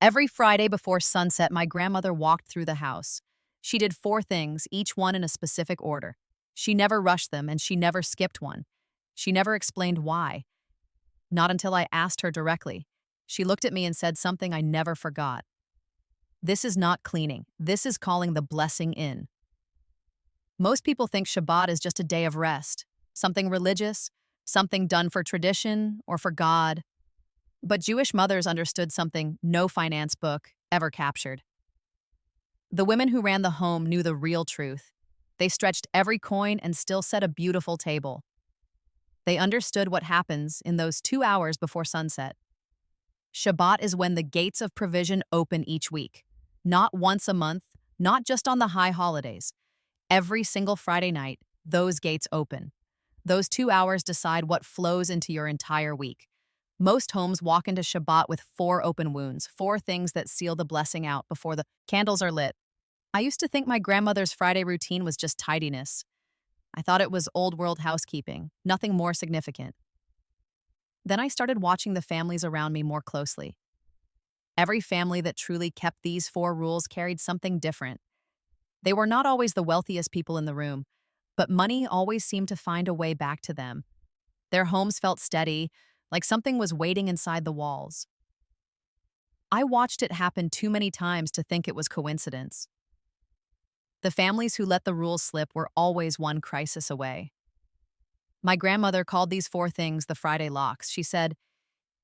Every Friday before sunset, my grandmother walked through the house. She did four things, each one in a specific order. She never rushed them, and she never skipped one. She never explained why. Not until I asked her directly. She looked at me and said something I never forgot. This is not cleaning. This is calling the blessing in. Most people think Shabbat is just a day of rest, something religious, something done for tradition or for God. But Jewish mothers understood something no finance book ever captured. The women who ran the home knew the real truth. They stretched every coin and still set a beautiful table. They understood what happens in those 2 hours before sunset. Shabbat is when the gates of provision open each week. Not once a month, not just on the high holidays. Every single Friday night, those gates open. Those 2 hours decide what flows into your entire week. Most homes walk into Shabbat with 4 open wounds, 4 things that seal the blessing out before the candles are lit. I used to think my grandmother's Friday routine was just tidiness. I thought it was old world housekeeping, nothing more significant. Then I started watching the families around me more closely. Every family that truly kept these 4 rules carried something different. They were not always the wealthiest people in the room, but money always seemed to find a way back to them. Their homes felt steady, like something was waiting inside the walls. I watched it happen too many times to think it was coincidence. The families who let the rules slip were always one crisis away. My grandmother called these 4 things the Friday locks. She said,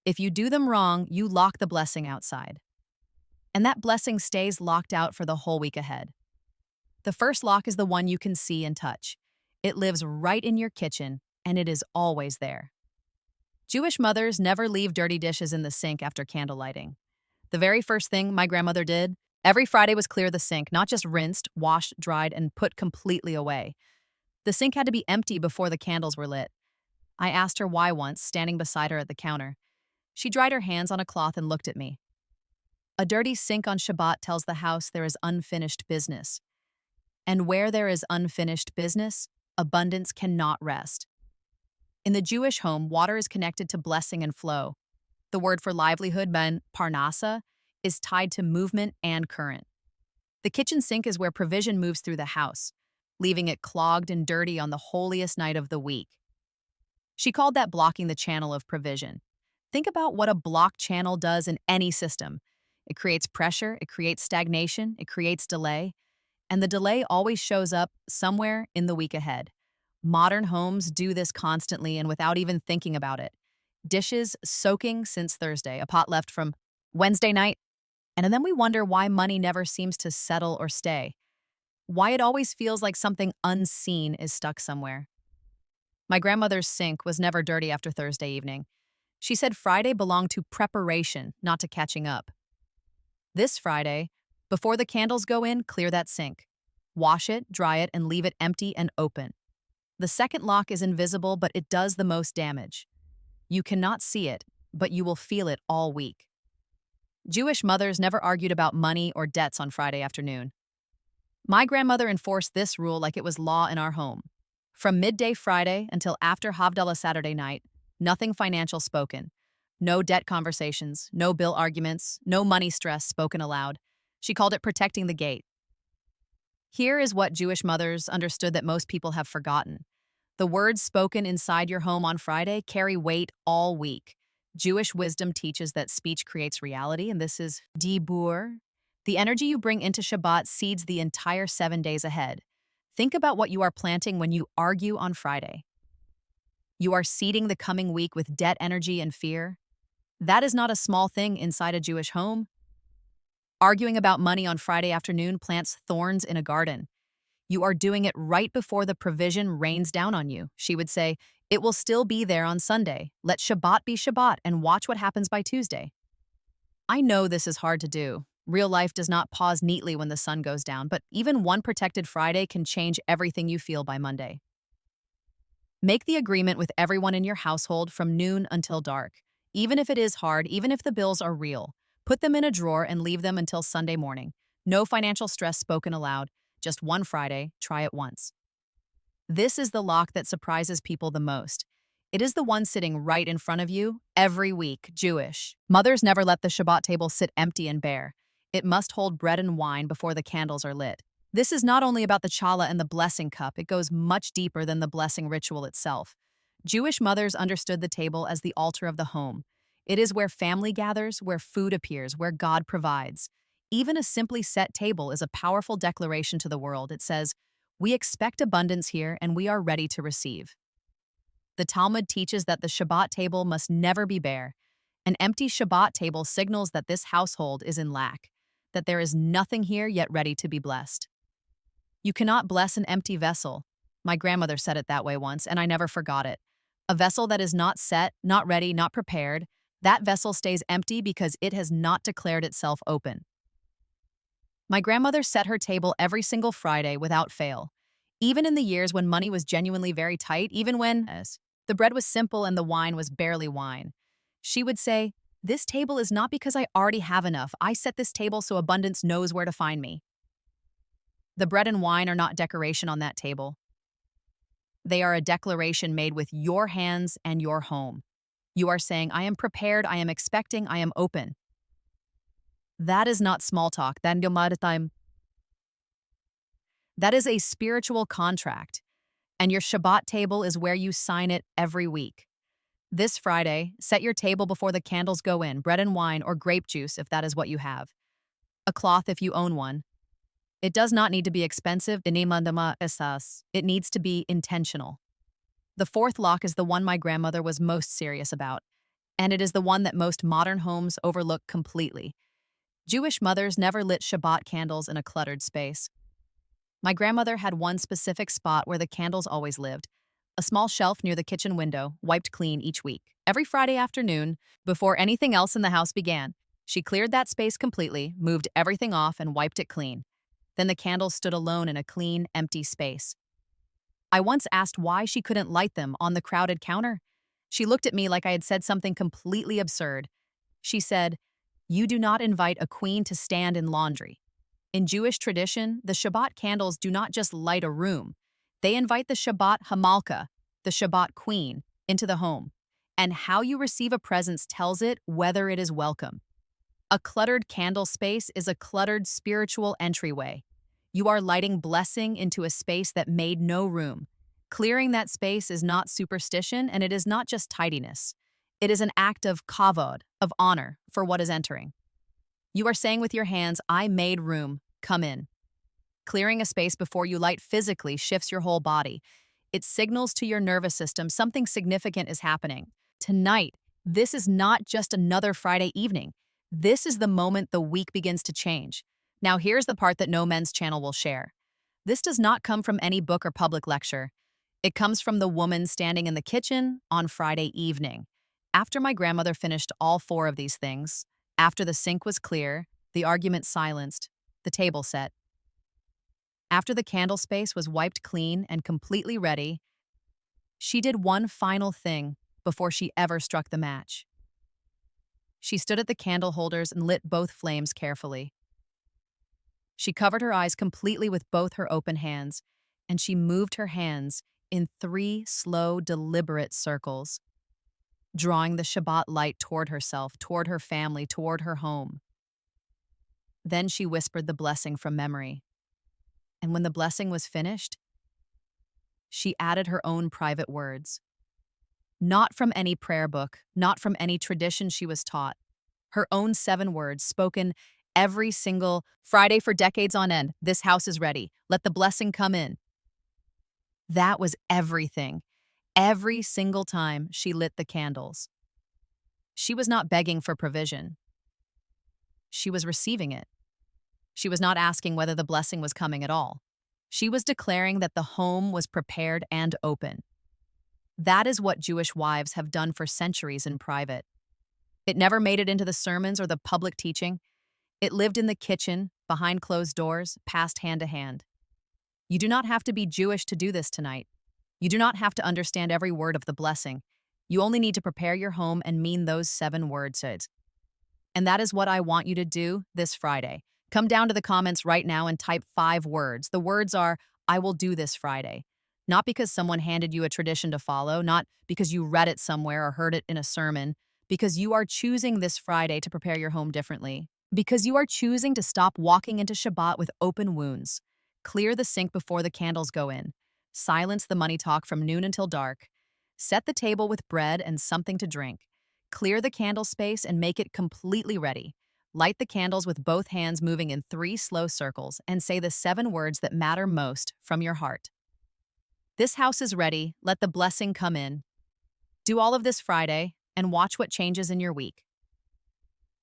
if you do them wrong, you lock the blessing outside. And that blessing stays locked out for the whole week ahead. The first lock is the one you can see and touch. It lives right in your kitchen, and it is always there. Jewish mothers never leave dirty dishes in the sink after candle lighting. The very first thing my grandmother did every Friday was clear the sink, not just rinsed, washed, dried, and put completely away. The sink had to be empty before the candles were lit. I asked her why once, standing beside her at the counter. She dried her hands on a cloth and looked at me. A dirty sink on Shabbat tells the house there is unfinished business. And where there is unfinished business, abundance cannot rest. In the Jewish home, water is connected to blessing and flow. The word for livelihood, parnassah, is tied to movement and current. The kitchen sink is where provision moves through the house, leaving it clogged and dirty on the holiest night of the week. She called that blocking the channel of provision. Think about what a blocked channel does in any system. It creates pressure, it creates stagnation, it creates delay, and the delay always shows up somewhere in the week ahead. Modern homes do this constantly and without even thinking about it. Dishes soaking since Thursday, a pot left from Wednesday night, and then we wonder why money never seems to settle or stay. Why it always feels like something unseen is stuck somewhere. My grandmother's sink was never dirty after Thursday evening. She said Friday belonged to preparation, not to catching up. This Friday, before the candles go in, clear that sink. Wash it, dry it, and leave it empty and open. The second lock is invisible, but it does the most damage. You cannot see it, but you will feel it all week. Jewish mothers never argued about money or debts on Friday afternoon. My grandmother enforced this rule like it was law in our home. From midday Friday until after Havdalah Saturday night, nothing financial spoken. No debt conversations, no bill arguments, no money stress spoken aloud. She called it protecting the gate. Here is what Jewish mothers understood that most people have forgotten. The words spoken inside your home on Friday carry weight all week. Jewish wisdom teaches that speech creates reality, and this is dibur. The energy you bring into Shabbat seeds the entire 7 days ahead. Think about what you are planting when you argue on Friday. You are seeding the coming week with debt energy and fear. That is not a small thing inside a Jewish home. Arguing about money on Friday afternoon plants thorns in a garden. You are doing it right before the provision rains down on you. She would say, it will still be there on Sunday. Let Shabbat be Shabbat and watch what happens by Tuesday. I know this is hard to do. Real life does not pause neatly when the sun goes down, but even one protected Friday can change everything you feel by Monday. Make the agreement with everyone in your household from noon until dark. Even if it is hard, even if the bills are real, put them in a drawer and leave them until Sunday morning. No financial stress spoken aloud. Just one Friday, try it once. This is the lock that surprises people the most. It is the one sitting right in front of you every week, Jewish. Mothers never let the Shabbat table sit empty and bare. It must hold bread and wine before the candles are lit. This is not only about the challah and the blessing cup, it goes much deeper than the blessing ritual itself. Jewish mothers understood the table as the altar of the home. It is where family gathers, where food appears, where God provides. Even a simply set table is a powerful declaration to the world. It says, "We expect abundance here and we are ready to receive." The Talmud teaches that the Shabbat table must never be bare. An empty Shabbat table signals that this household is in lack, that there is nothing here yet ready to be blessed. You cannot bless an empty vessel. My grandmother said it that way once, and I never forgot it. A vessel that is not set, not ready, not prepared, that vessel stays empty because it has not declared itself open. My grandmother set her table every single Friday without fail. Even in the years when money was genuinely very tight, even when the bread was simple and the wine was barely wine. She would say, "This table is not because I already have enough. I set this table so abundance knows where to find me." The bread and wine are not decoration on that table. They are a declaration made with your hands and your home. You are saying, "I am prepared, I am expecting, I am open." That is not small talk. That is a spiritual contract, and your Shabbat table is where you sign it every week. This Friday, set your table before the candles go in, bread and wine or grape juice if that is what you have. A cloth if you own one. It does not need to be expensive. It needs to be intentional. The fourth lock is the one my grandmother was most serious about, and it is the one that most modern homes overlook completely. Jewish mothers never lit Shabbat candles in a cluttered space. My grandmother had one specific spot where the candles always lived, a small shelf near the kitchen window, wiped clean each week. Every Friday afternoon, before anything else in the house began, she cleared that space completely, moved everything off, and wiped it clean. Then the candles stood alone in a clean, empty space. I once asked why she couldn't light them on the crowded counter. She looked at me like I had said something completely absurd. She said, "You do not invite a queen to stand in laundry." In Jewish tradition, the Shabbat candles do not just light a room. They invite the Shabbat Hamalka, the Shabbat queen, into the home. And how you receive a presence tells it whether it is welcome. A cluttered candle space is a cluttered spiritual entryway. You are lighting blessing into a space that made no room. Clearing that space is not superstition, and it is not just tidiness. It is an act of kavod, of honor, for what is entering. You are saying with your hands, "I made room, come in." Clearing a space before you light physically shifts your whole body. It signals to your nervous system something significant is happening. Tonight, this is not just another Friday evening. This is the moment the week begins to change. Now here's the part that no men's channel will share. This does not come from any book or public lecture. It comes from the woman standing in the kitchen on Friday evening. After my grandmother finished all four of these things, after the sink was clear, the argument silenced, the table set. After the candle space was wiped clean and completely ready, she did one final thing before she ever struck the match. She stood at the candle holders and lit both flames carefully. She covered her eyes completely with both her open hands, and she moved her hands in 3 slow, deliberate circles, drawing the Shabbat light toward herself, toward her family, toward her home. Then she whispered the blessing from memory. And when the blessing was finished, she added her own private words. Not from any prayer book, not from any tradition she was taught. Her own 7 words, spoken every single Friday for decades on end. "This house is ready. Let the blessing come in." That was everything. Every single time she lit the candles. She was not begging for provision. She was receiving it. She was not asking whether the blessing was coming at all. She was declaring that the home was prepared and open. That is what Jewish wives have done for centuries in private. It never made it into the sermons or the public teaching. It lived in the kitchen, behind closed doors, passed hand to hand. You do not have to be Jewish to do this tonight. You do not have to understand every word of the blessing. You only need to prepare your home and mean those 7 words. And that is what I want you to do this Friday. Come down to the comments right now and type 5 words. The words are, "I will do this Friday." Not because someone handed you a tradition to follow, not because you read it somewhere or heard it in a sermon, because you are choosing this Friday to prepare your home differently. Because you are choosing to stop walking into Shabbat with open wounds. Clear the sink before the candles go in. Silence the money talk from noon until dark. Set the table with bread and something to drink. Clear the candle space and make it completely ready. Light the candles with both hands moving in 3 slow circles and say the 7 words that matter most from your heart. This house is ready. Let the blessing come in. Do all of this Friday and watch what changes in your week.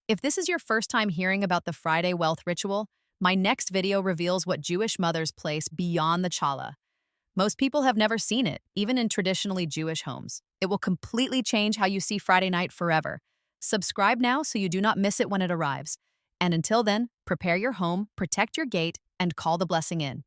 If this is your first time hearing about the Friday wealth ritual, my next video reveals what Jewish mothers place beyond the challah. Most people have never seen it, even in traditionally Jewish homes. It will completely change how you see Friday night forever. Subscribe now so you do not miss it when it arrives. And until then, prepare your home, protect your gate, and call the blessing in.